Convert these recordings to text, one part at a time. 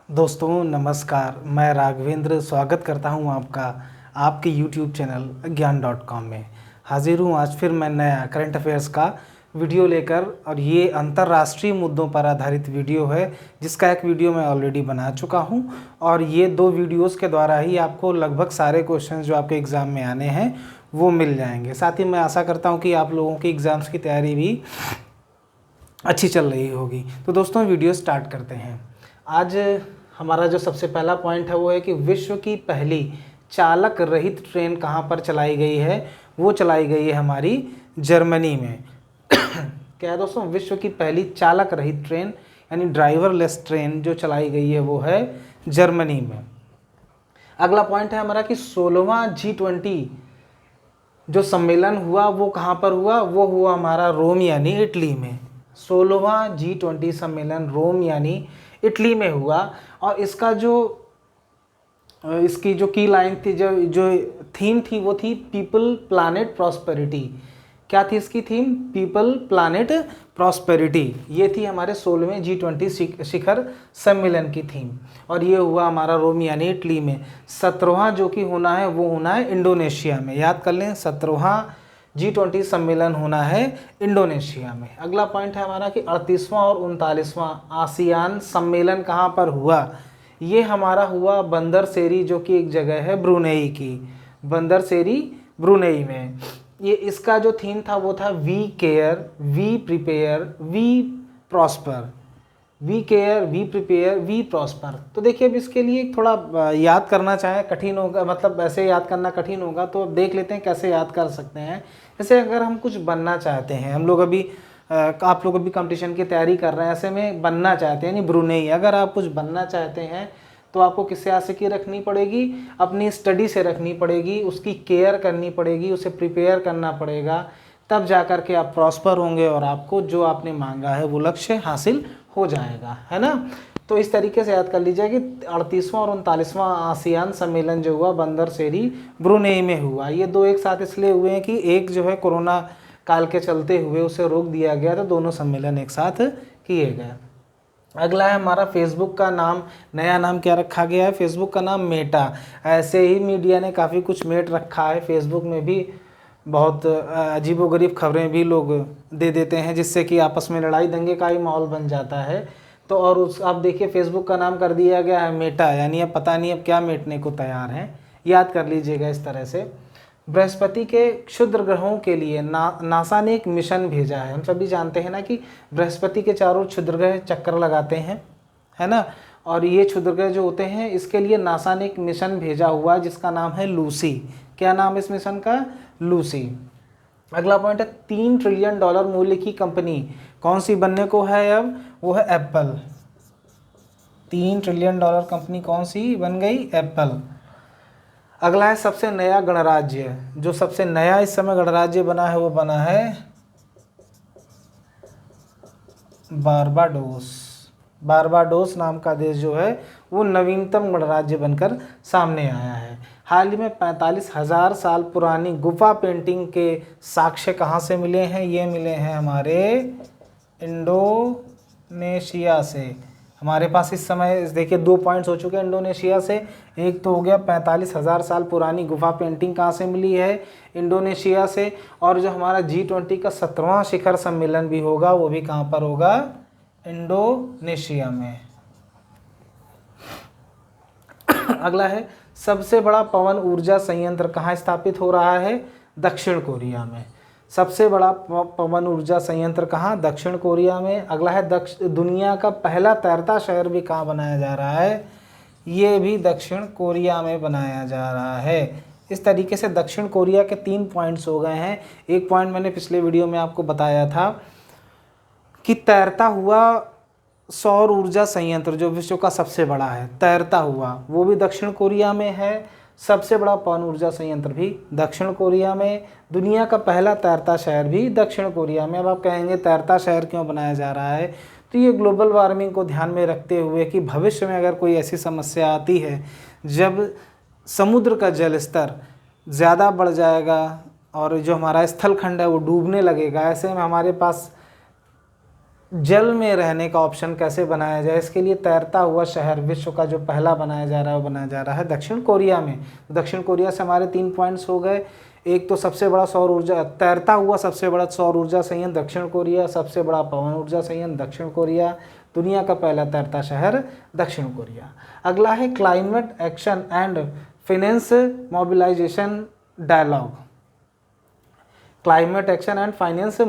दोस्तों नमस्कार, मैं राघवेंद्र स्वागत करता हूं आपका आपके YouTube चैनल ज्ञान.com में। हाजिर हूं आज फिर मैं नया करंट अफेयर्स का वीडियो लेकर, और ये अंतर्राष्ट्रीय मुद्दों पर आधारित वीडियो है जिसका एक वीडियो मैं ऑलरेडी बना चुका हूं, और ये 2 वीडियोस के द्वारा ही आपको लगभग सारे क्वेश्चंस जो आपके एग्ज़ाम में आने हैं वो मिल जाएंगे। साथ ही मैं आशा करता हूँ कि आप लोगों की एग्ज़ाम्स की तैयारी भी अच्छी चल रही होगी। तो दोस्तों वीडियो स्टार्ट करते हैं। आज हमारा जो सबसे पहला पॉइंट है वो है कि विश्व की पहली चालक रहित ट्रेन कहाँ पर चलाई गई है। वो चलाई गई है हमारी जर्मनी में। क्या है दोस्तों, विश्व की पहली चालक रहित ट्रेन यानी ड्राइवरलेस ट्रेन जो चलाई गई है वो है जर्मनी में। अगला पॉइंट है हमारा कि 16वां G20 जो सम्मेलन हुआ वो कहाँ पर हुआ, वो हुआ हमारा रोम यानी इटली में। 16वां G20 सम्मेलन रोम यानी इटली में हुआ, और इसकी जो की लाइन थी, जो थीम थी वो थी पीपल प्लानेट प्रॉस्पेरिटी। क्या थी इसकी थीम? People planet prosperity. ये थी हमारे 16वें G20 शिखर सम्मेलन की थीम, और ये हुआ हमारा रोम यानी इटली में। 17वां जो कि होना है वो होना है इंडोनेशिया में। याद कर लें, 17वां G20 सम्मेलन होना है इंडोनेशिया में। अगला पॉइंट है हमारा कि 38वां और 39वां आसियान सम्मेलन कहाँ पर हुआ। ये हमारा हुआ बंदर सेरी, जो कि एक जगह है ब्रुनेई की। बंदर सेरी ब्रुनेई में। ये इसका जो थीम था वो था we care, we prepare, we prosper. We care, we prepare, we prosper. तो देखिए अब इसके लिए थोड़ा याद करना चाहें कठिन होगा, मतलब ऐसे याद करना कठिन होगा, तो अब देख लेते हैं कैसे याद कर सकते हैं। जैसे अगर हम कुछ बनना चाहते हैं, हम लोग अभी आप लोग अभी कंपटीशन की तैयारी कर रहे हैं, ऐसे में बनना चाहते हैं यानी ब्रुनेई। अगर आप कुछ बनना चाहते हैं तो आपको किससे आशिकी रखनी पड़ेगी? अपनी स्टडी से रखनी पड़ेगी, उसकी केयर करनी पड़ेगी, उसे प्रिपेयर करना पड़ेगा, तब जा कर के आप प्रॉस्पर होंगे और आपको जो आपने मांगा है वो लक्ष्य हासिल हो जाएगा, है ना। तो इस तरीके से याद कर लीजिए कि 38वां और 39वां आसियान सम्मेलन जो हुआ बंदर सेरी ब्रुनेई में हुआ। ये 2 एक साथ इसलिए हुए हैं कि एक जो है कोरोना काल के चलते हुए उसे रोक दिया गया, तो दोनों सम्मेलन एक साथ किए गए। अगला है हमारा फेसबुक का नाम, नया नाम क्या रखा गया है? फेसबुक का नाम मेटा। ऐसे ही मीडिया ने काफ़ी कुछ मेट रखा है। फेसबुक में भी बहुत अजीबोगरीब खबरें भी लोग दे देते हैं, जिससे कि आपस में लड़ाई दंगे का ही माहौल बन जाता है। तो और उस आप देखिए फेसबुक का नाम कर दिया गया है मेटा, यानी अब पता नहीं अब क्या मेटने को तैयार हैं। याद कर लीजिएगा इस तरह से। बृहस्पति के क्षुद्र ग्रहों के लिए नासा ने एक मिशन भेजा है। हम सभी जानते हैं ना कि बृहस्पति के चारों क्षुद्र ग्रह चक्कर लगाते हैं, है ना। और ये क्षुद्र ग्रह जो होते हैं, इसके लिए नासा ने एक मिशन भेजा हुआ है जिसका नाम है लूसी। क्या नाम है इस मिशन का? लूसी। अगला पॉइंट है 3 ट्रिलियन डॉलर मूल्य की कंपनी कौन सी बनने को है अब? वो है एप्पल। 3 ट्रिलियन डॉलर कंपनी कौन सी बन गई? एप्पल। अगला है सबसे नया गणराज्य। जो सबसे नया इस समय गणराज्य बना है वो बना है बारबाडोस। बारबाडोस नाम का देश जो है वो नवीनतम गणराज्य बनकर सामने आया है। हाल ही में 45,000 साल पुरानी गुफा पेंटिंग के साक्ष्य कहाँ से मिले हैं? ये मिले हैं हमारे इंडोनेशिया से। हमारे पास इस समय देखिए 2 पॉइंट्स हो चुके हैं इंडोनेशिया से। एक तो हो गया 45,000 साल पुरानी गुफा पेंटिंग कहाँ से मिली है? इंडोनेशिया से। और जो हमारा G20 का 17वां शिखर सम्मेलन भी होगा वो भी कहाँ पर होगा? इंडोनेशिया में। अगला है सबसे बड़ा पवन ऊर्जा संयंत्र कहाँ स्थापित हो रहा है? दक्षिण कोरिया में। सबसे बड़ा पवन ऊर्जा संयंत्र कहाँ? दक्षिण कोरिया में। अगला है दुनिया का पहला तैरता शहर भी कहाँ बनाया जा रहा है? ये भी दक्षिण कोरिया में बनाया जा रहा है। इस तरीके से दक्षिण कोरिया के 3 पॉइंट्स हो गए हैं। एक पॉइंट मैंने पिछले वीडियो में आपको बताया था कि तैरता हुआ सौर ऊर्जा संयंत्र जो विश्व का सबसे बड़ा है, तैरता हुआ, वो भी दक्षिण कोरिया में है। सबसे बड़ा पवन ऊर्जा संयंत्र भी दक्षिण कोरिया में। दुनिया का पहला तैरता शहर भी दक्षिण कोरिया में। अब आप कहेंगे तैरता शहर क्यों बनाया जा रहा है? तो ये ग्लोबल वार्मिंग को ध्यान में रखते हुए कि भविष्य में अगर कोई ऐसी समस्या आती है जब समुद्र का जल स्तर ज़्यादा बढ़ जाएगा और जो हमारा स्थलखंड है वो डूबने लगेगा, ऐसे में हमारे पास जल में रहने का ऑप्शन कैसे बनाया जाए, इसके लिए तैरता हुआ शहर विश्व का जो पहला बनाया जा रहा है वो बनाया जा रहा है दक्षिण कोरिया में। दक्षिण कोरिया से हमारे 3 पॉइंट्स हो गए। एक तो सबसे बड़ा सौर ऊर्जा, तैरता हुआ सबसे बड़ा सौर ऊर्जा संयंत्र दक्षिण कोरिया, सबसे बड़ा पवन ऊर्जा संयंत्र दक्षिण कोरिया, दुनिया का पहला तैरता शहर दक्षिण कोरिया। अगला है climate action and finance mobilization dialogue. Climate action and finance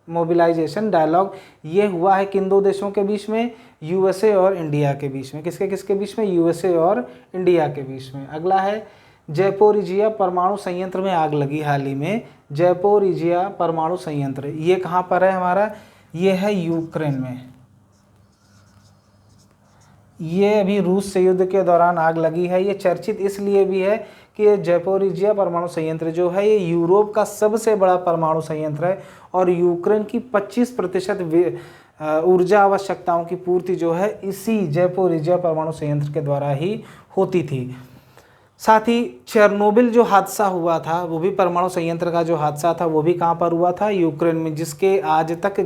mobilization dialogue ये हुआ है किन 2 देशों के बीच में, यूएसए और इंडिया के बीच में। किसके किसके बीच में, यूएसए और इंडिया के बीच में। अगला है जैपोरिजिया परमाणु संयंत्र में आग लगी हाल ही में। जैपोरिजिया परमाणु संयंत्र ये कहाँ पर है हमारा, ये है यूक्रेन में। ये अभी रूस से युद्ध के दौरान आग लगी है। ये चर्चित इसलिए भी है कि जैपोरिजिया परमाणु संयंत्र जो है ये यूरोप का सबसे बड़ा परमाणु संयंत्र है और यूक्रेन की 25% ऊर्जा आवश्यकताओं की पूर्ति जो है इसी जैपोरिजिया परमाणु संयंत्र के द्वारा ही होती थी। साथ ही चेरनोबिल जो हादसा हुआ था वो भी परमाणु संयंत्र का जो हादसा था वो भी कहाँ पर हुआ था, यूक्रेन में, जिसके आज तक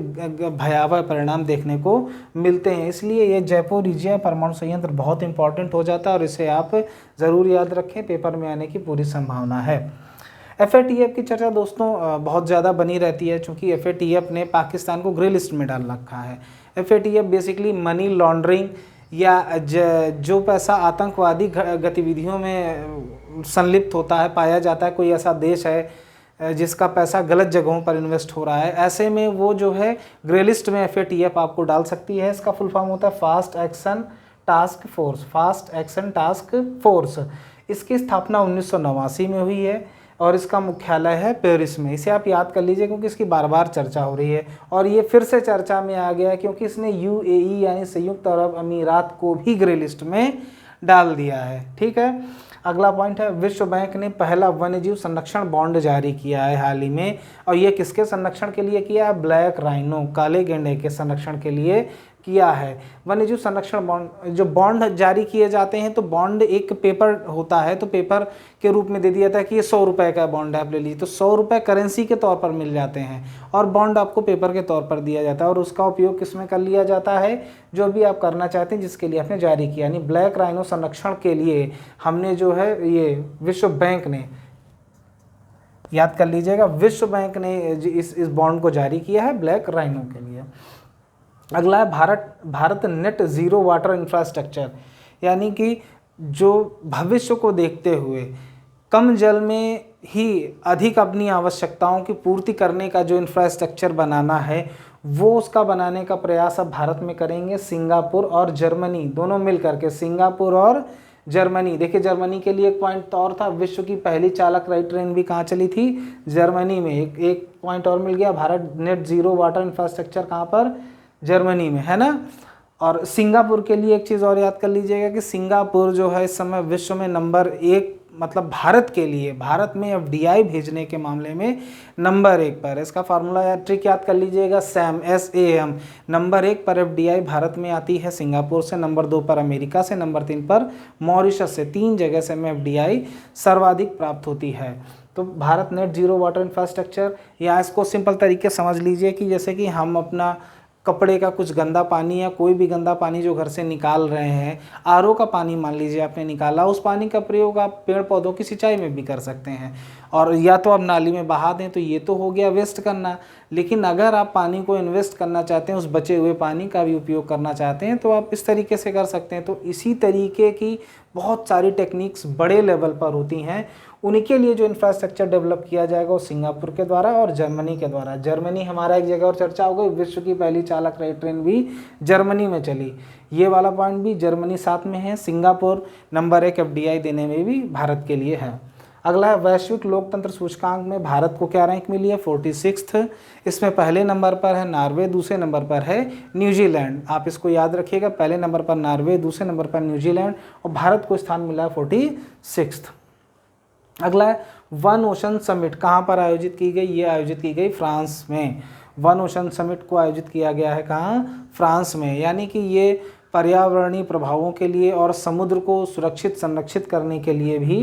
भयावह परिणाम देखने को मिलते हैं। इसलिए ये जैपोरिजिया परमाणु संयंत्र बहुत इंपॉर्टेंट हो जाता है और इसे आप ज़रूर याद रखें, पेपर में आने की पूरी संभावना है। FATF की चर्चा दोस्तों बहुत ज़्यादा बनी रहती है क्योंकि FATF ने पाकिस्तान को ग्रे लिस्ट में डाल रखा है। FATF बेसिकली मनी लॉन्ड्रिंग या जो पैसा आतंकवादी गतिविधियों में संलिप्त होता है, पाया जाता है, कोई ऐसा देश है जिसका पैसा गलत जगहों पर इन्वेस्ट हो रहा है, ऐसे में वो जो है ग्रे लिस्ट में FATF आपको डाल सकती है। इसका फुल फॉर्म होता है fast action task force, fast action task force. इसकी स्थापना 1989 में हुई है और इसका मुख्यालय है पेरिस में। इसे आप याद कर लीजिए क्योंकि इसकी बार बार चर्चा हो रही है और ये फिर से चर्चा में आ गया है क्योंकि इसने UAE यानी संयुक्त अरब अमीरात को भी ग्रे लिस्ट में डाल दिया है। ठीक है, अगला पॉइंट है विश्व बैंक ने पहला वन्यजीव संरक्षण बॉन्ड जारी किया है हाल ही में और ये किसके संरक्षण के लिए किया है, ब्लैक राइनो, काले गेंडे के संरक्षण के लिए किया है। वन्यजीव संरक्षण बॉन्ड, जो बॉन्ड जारी किए जाते हैं तो बॉन्ड एक पेपर होता है तो पेपर के रूप में दे दिया था कि ये 100 रुपये का बॉन्ड है, आप ले लीजिए, तो 100 रुपये करेंसी के तौर पर मिल जाते हैं और बॉन्ड आपको पेपर के तौर पर दिया जाता है और उसका उपयोग किस में कर लिया जाता है, जो भी आप करना चाहते हैं जिसके लिए आपने जारी किया। यानी ब्लैक राइनो संरक्षण के लिए हमने जो है ये विश्व बैंक ने, याद कर लीजिएगा, विश्व बैंक ने इस बॉन्ड को जारी किया है ब्लैक राइनो के लिए। अगला है Bharat net zero water infrastructure, यानी कि जो भविष्य को देखते हुए कम जल में ही अधिक अपनी आवश्यकताओं की पूर्ति करने का जो इंफ्रास्ट्रक्चर बनाना है वो उसका बनाने का प्रयास अब भारत में करेंगे। सिंगापुर और जर्मनी दोनों मिल करके, सिंगापुर और जर्मनी। देखिए जर्मनी के लिए एक पॉइंट और था, विश्व की पहली चालक रहित ट्रेन भी कहाँ चली थी, जर्मनी में। एक पॉइंट और मिल गया, Bharat net zero water infrastructure कहाँ पर, जर्मनी में, है ना। और सिंगापुर के लिए एक चीज़ और याद कर लीजिएगा कि सिंगापुर जो है इस समय विश्व में नंबर 1, मतलब भारत के लिए, भारत में FDI भेजने के मामले में नंबर 1 पर। इसका फार्मूला या ट्रिक याद कर लीजिएगा, SAM। नंबर 1 पर FDI भारत में आती है सिंगापुर से, नंबर 2 पर अमेरिका से, नंबर 3 पर मॉरिशस से। 3 जगह से हमें FDI सर्वाधिक प्राप्त होती है। तो Bharat net zero water infrastructure, या इसको सिंपल तरीके समझ लीजिए कि जैसे कि हम अपना कपड़े का कुछ गंदा पानी या कोई भी गंदा पानी जो घर से निकाल रहे हैं, RO का पानी मान लीजिए आपने निकाला, उस पानी का प्रयोग आप पेड़ पौधों की सिंचाई में भी कर सकते हैं और या तो आप नाली में बहा दें, तो ये तो हो गया वेस्ट करना। लेकिन अगर आप पानी को इन्वेस्ट करना चाहते हैं, उस बचे हुए पानी का भी उपयोग करना चाहते हैं, तो आप इस तरीके से कर सकते हैं। तो इसी तरीके की बहुत सारी टेक्निक्स बड़े लेवल पर होती हैं, उन्हीं के लिए जो इंफ्रास्ट्रक्चर डेवलप किया जाएगा वो सिंगापुर के द्वारा और जर्मनी के द्वारा। जर्मनी हमारा एक जगह और चर्चा हो गई, विश्व की पहली चालक रहित ट्रेन भी जर्मनी में चली, ये वाला पॉइंट भी जर्मनी साथ में है। सिंगापुर नंबर 1 FDI देने में भी भारत के लिए है। अगला है वैश्विक लोकतंत्र सूचकांक में भारत को क्या रैंक मिली है, 46th। इसमें पहले नंबर पर है नॉर्वे, दूसरे नंबर पर है न्यूजीलैंड। आप इसको याद रखिएगा, पहले नंबर पर नॉर्वे, दूसरे नंबर पर न्यूजीलैंड और भारत को स्थान मिला है 46th। अगला है वन ओशन समिट, कहाँ पर आयोजित की गई, ये आयोजित की गई फ्रांस में। वन ओशन समिट को आयोजित किया गया है कहाँ, फ्रांस में। यानी कि ये पर्यावरणीय प्रभावों के लिए और समुद्र को सुरक्षित संरक्षित करने के लिए भी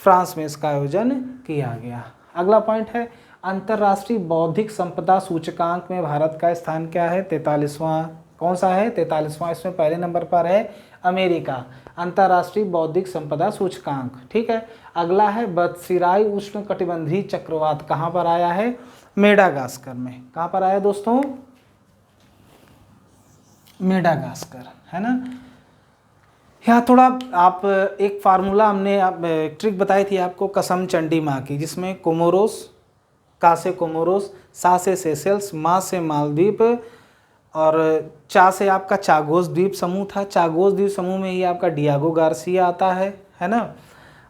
फ्रांस में इसका आयोजन किया गया। अगला पॉइंट है अंतर्राष्ट्रीय बौद्धिक संपदा सूचकांक में भारत का स्थान क्या है? 43वां। कौन सा है? 43वां। इसमें पहले नंबर पर है अमेरिका, अंतर्राष्ट्रीय बौद्धिक संपदा सूचकांक। ठीक है। अगला है बत्सीराई उष्णकटिबंधीय चक्रवात कहाँ पर आया है? मेडागास्कर में। कहाँ पर आया दोस्तों? मेडागास्कर, है ना। यहाँ थोड़ा आप एक फार्मूला हमने ट्रिक बताई थी आपको कसम चंडी माँ की, जिसमें कोमोरोस, का से कोमोरोस, सा से सेशेल्स, मा से मालदीव और चा से आपका चागोस द्वीप समूह था। चागोस द्वीप समूह में ही आपका डियागो गार्सिया आता है ना।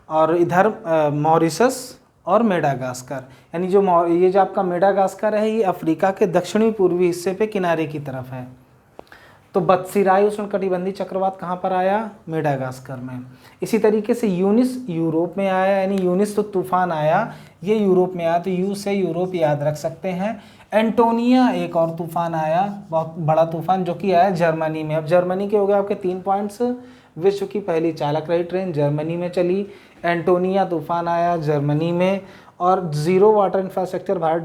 और इधर मॉरिशस और मेडागास्कर, यानी ये जो आपका मेडागास्कर है ये अफ्रीका के दक्षिणी पूर्वी हिस्से पे किनारे की तरफ है। तो बत्सीराई उष्णकटिबंधीय चक्रवात कहाँ पर आया? मेडागास्कर में। इसी तरीके से यूनिस यूरोप में आया, यानी यूनिस तो तूफान आया, ये यूरोप में आया, तो यू से यूरोप याद रख सकते हैं। एंटोनिया एक और तूफान आया, बहुत बड़ा तूफान, जो कि आया जर्मनी में। अब जर्मनी के हो गए आपके 3 पॉइंट्स। विश्व की पहली चालक रही ट्रेन जर्मनी में चली। एंटोनिया तूफान आया जर्मनी में। और zero water infrastructure Bharat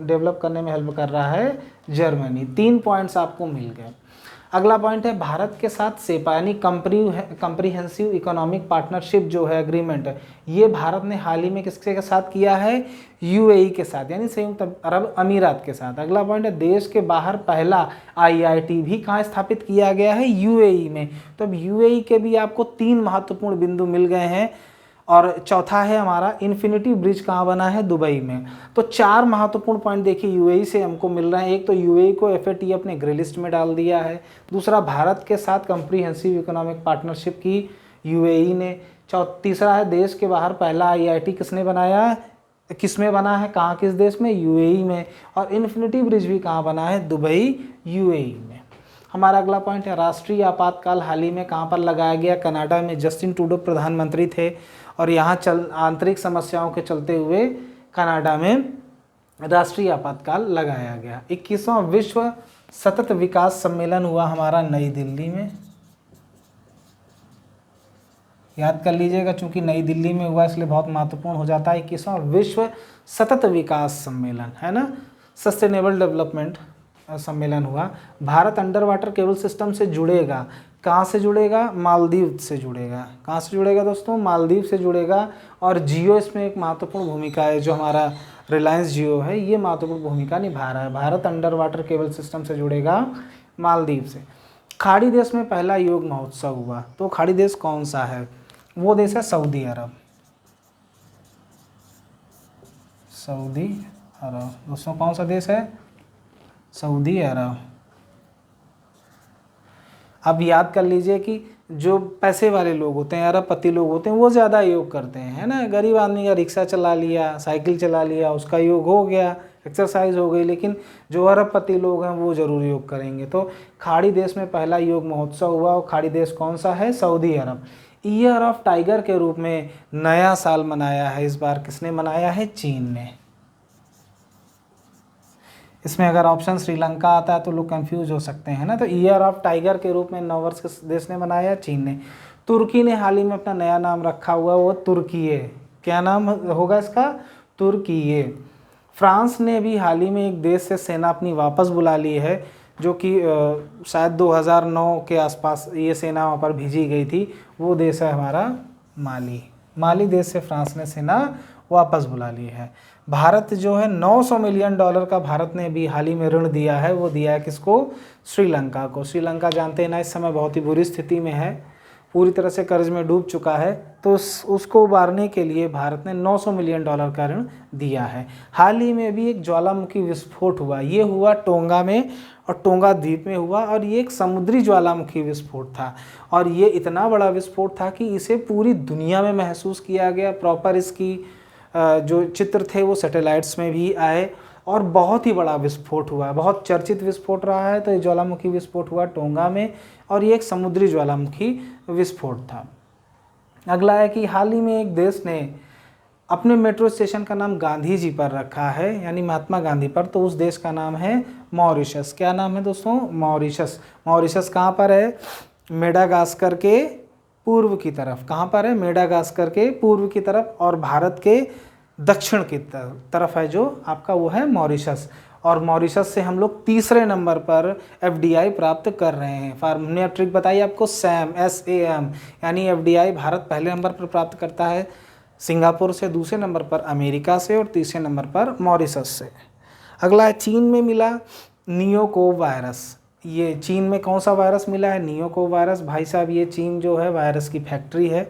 develop करने में हेल्प कर रहा है जर्मनी। 3 पॉइंट्स आपको मिल गए। अगला पॉइंट है भारत के साथ सेपा, यानी कंप्रीहेंसिव इकोनॉमिक पार्टनरशिप जो है एग्रीमेंट, ये भारत ने हाल ही में किसके के साथ किया है? यूएई के साथ, यानी संयुक्त अरब अमीरात के साथ। अगला पॉइंट है देश के बाहर पहला आईआईटी भी कहाँ स्थापित किया गया है? यूएई में। तो अब यूएई के भी आपको 3 महत्वपूर्ण बिंदु मिल गए हैं। और चौथा है हमारा इन्फिनिटी ब्रिज कहाँ बना है? दुबई में। तो 4 महत्वपूर्ण पॉइंट देखिए यूएई से हमको मिल रहे हैं। एक तो यूएई को एफएटीएफ अपने ग्रे लिस्ट में डाल दिया है। दूसरा, भारत के साथ कंप्रीहेंसिव इकोनॉमिक पार्टनरशिप की यूएई ने। तीसरा है देश के बाहर पहला आईआईटी किसने बनाया? किसमें बना है? कहाँ, किस देश में? यूएई में। और इन्फिनिटी ब्रिज भी कहाँ बना है? दुबई, यूएई में। हमारा अगला पॉइंट है राष्ट्रीय आपातकाल हाल ही में कहाँ पर लगाया गया? कनाडा में। जस्टिन ट्रूडो प्रधानमंत्री थे और यहाँ आंतरिक समस्याओं के चलते हुए कनाडा में राष्ट्रीय आपातकाल लगाया गया। 21वां विश्व सतत विकास सम्मेलन हुआ हमारा नई दिल्ली में। याद कर लीजिएगा, चूंकि नई दिल्ली में हुआ इसलिए बहुत महत्वपूर्ण हो जाता है। 21वां विश्व सतत विकास सम्मेलन, है ना, सस्टेनेबल डेवलपमेंट सम्मेलन हुआ। Bharat under water cable system से जुड़ेगा। कहाँ से जुड़ेगा? मालदीव से जुड़ेगा। कहाँ से जुड़ेगा दोस्तों? मालदीव से जुड़ेगा। और जियो इसमें एक महत्वपूर्ण भूमिका है, जो हमारा रिलायंस जियो है ये महत्वपूर्ण भूमिका निभा रहा है। Bharat under water cable system से जुड़ेगा मालदीव से। खाड़ी देश में पहला योग महोत्सव हुआ, तो खाड़ी देश कौन सा है? वो देश है सऊदी अरब। सऊदी अरब दोस्तों कौन सा देश है? सऊदी अरब। अब याद कर लीजिए कि जो पैसे वाले लोग होते हैं, अरबपति लोग होते हैं, वो ज़्यादा योग करते हैं, है ना। गरीब आदमी का रिक्शा चला लिया, साइकिल चला लिया, उसका योग हो गया, एक्सरसाइज हो गई। लेकिन जो अरबपति लोग हैं वो ज़रूर योग करेंगे। तो खाड़ी देश में पहला योग महोत्सव हुआ। और खाड़ी देश कौन सा है? Saudi Arab. Year of tiger के रूप में नया साल मनाया है इस बार। किसने मनाया है? चीन ने। इसमें अगर ऑप्शन श्रीलंका आता है तो लोग कंफ्यूज हो सकते हैं ना। तो ईयर ऑफ टाइगर के रूप में नववर्ष किस देश ने मनाया? चीन ने। तुर्की ने हाल ही में अपना नया नाम रखा हुआ, वो तुर्कीये। क्या नाम होगा इसका? तुर्कीये। फ्रांस ने भी हाल ही में एक देश से सेना अपनी वापस बुला ली है, जो कि शायद 2009 के आसपास ये सेना वहाँ पर भेजी गई थी। वो देश है हमारा माली। माली देश से फ्रांस ने सेना वापस बुला ली है। भारत जो है $900 मिलियन का भारत ने भी हाल ही में ऋण दिया है। वो दिया है किसको? श्रीलंका को। श्रीलंका जानते हैं ना इस समय बहुत ही बुरी स्थिति में है, पूरी तरह से कर्ज में डूब चुका है। तो उसको उबारने के लिए भारत ने $900 मिलियन का ऋण दिया है। हाल ही में भी एक ज्वालामुखी विस्फोट हुआ, ये हुआ टोंगा में और टोंगा द्वीप में हुआ। और ये एक समुद्री ज्वालामुखी विस्फोट था और ये इतना बड़ा विस्फोट था कि इसे पूरी दुनिया में महसूस किया गया। प्रॉपर इसकी जो चित्र थे वो सैटेलाइट्स में भी आए और बहुत ही बड़ा विस्फोट हुआ, बहुत चर्चित विस्फोट रहा है। तो ये ज्वालामुखी विस्फोट हुआ टोंगा में और ये एक समुद्री ज्वालामुखी विस्फोट था। अगला है कि हाल ही में एक देश ने अपने मेट्रो स्टेशन का नाम गांधी जी पर रखा है, यानी महात्मा गांधी पर। तो उस देश का नाम है मॉरिशस। क्या नाम है दोस्तों? मॉरिशस। मॉरिशस कहाँ पर है? मेडागास्कर के पूर्व की तरफ। कहाँ पर है? मेडागास्कर के पूर्व की तरफ। और भारत के दक्षिण की तरफ है जो आपका वो है मॉरिशस, और मॉरिशस से हम लोग तीसरे नंबर पर एफडीआई प्राप्त कर रहे हैं। हमने ट्रिक बताई आपको SAM, यानी एफडीआई भारत पहले नंबर पर प्राप्त करता है सिंगापुर से, दूसरे नंबर पर अमेरिका से और तीसरे नंबर पर मॉरिशस से। अगला है चीन में मिला नियोकोव वायरस। ये चीन में कौन सा वायरस मिला है? NeoCoV virus. भाई साहब ये चीन जो है वायरस की फैक्ट्री है,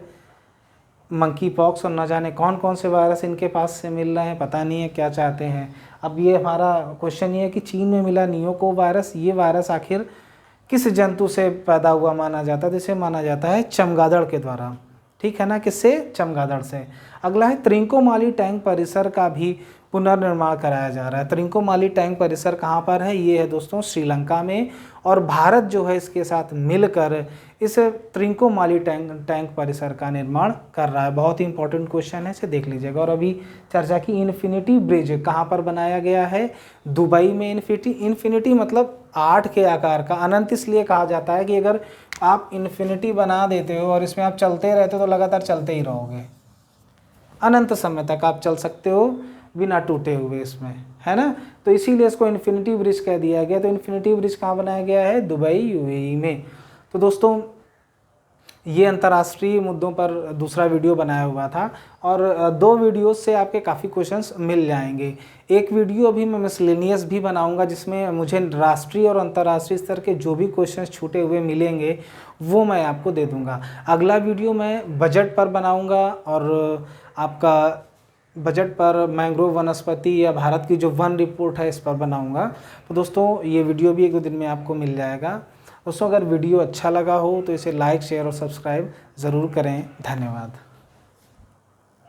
मंकी पॉक्स और न जाने कौन कौन से वायरस इनके पास से मिल रहे हैं, पता नहीं है क्या चाहते हैं। अब ये हमारा क्वेश्चन ये है कि चीन में मिला नियोकोव वायरस, ये वायरस आखिर किस जंतु से पैदा हुआ माना जाता है? जिसे माना जाता है चमगादड़ के द्वारा, ठीक है ना, किससे? चमगादड़ से। अगला है त्रिंकोमाली टैंक परिसर का भी पुनर्निर्माण कराया जा रहा है। त्रिंकोमाली टैंक परिसर कहाँ पर है? ये है दोस्तों श्रीलंका में, और भारत जो है इसके साथ मिलकर इस त्रिंकोमाली टैंक परिसर का निर्माण कर रहा है। बहुत ही इंपॉर्टेंट क्वेश्चन है, इसे देख लीजिएगा। और अभी चर्चा की इन्फिनिटी ब्रिज कहाँ पर बनाया गया है? दुबई में। इन्फिनिटी मतलब 8 के आकार का। अनंत इसलिए कहा जाता है कि अगर आप इन्फिनिटी बना देते हो और इसमें आप चलते रहते हो तो लगातार चलते ही रहोगे, अनंत समय तक आप चल सकते हो बिना टूटे हुए इसमें, है ना। तो इसीलिए इसको इन्फिनिटी ब्रिज कह दिया गया। तो इन्फिनिटी ब्रिज कहाँ बनाया गया है? दुबई, यूएई में। तो दोस्तों ये अंतर्राष्ट्रीय मुद्दों पर दूसरा वीडियो बनाया हुआ था, और 2 वीडियोस से आपके काफ़ी क्वेश्चंस मिल जाएंगे। एक वीडियो अभी मैं मिसलेनियस भी बनाऊंगा जिसमें मुझे राष्ट्रीय और अंतर्राष्ट्रीय स्तर के जो भी क्वेश्चंस छूटे हुए मिलेंगे वो मैं आपको दे दूंगा। अगला वीडियो मैं बजट पर बनाऊंगा, और आपका बजट पर मैंग्रोव वनस्पति या भारत की जो वन रिपोर्ट है इस पर बनाऊंगा। तो दोस्तों ये वीडियो भी 1-2 दिन में आपको मिल जाएगा। दोस्तों अगर वीडियो अच्छा लगा हो तो इसे लाइक, शेयर और सब्सक्राइब ज़रूर करें। धन्यवाद।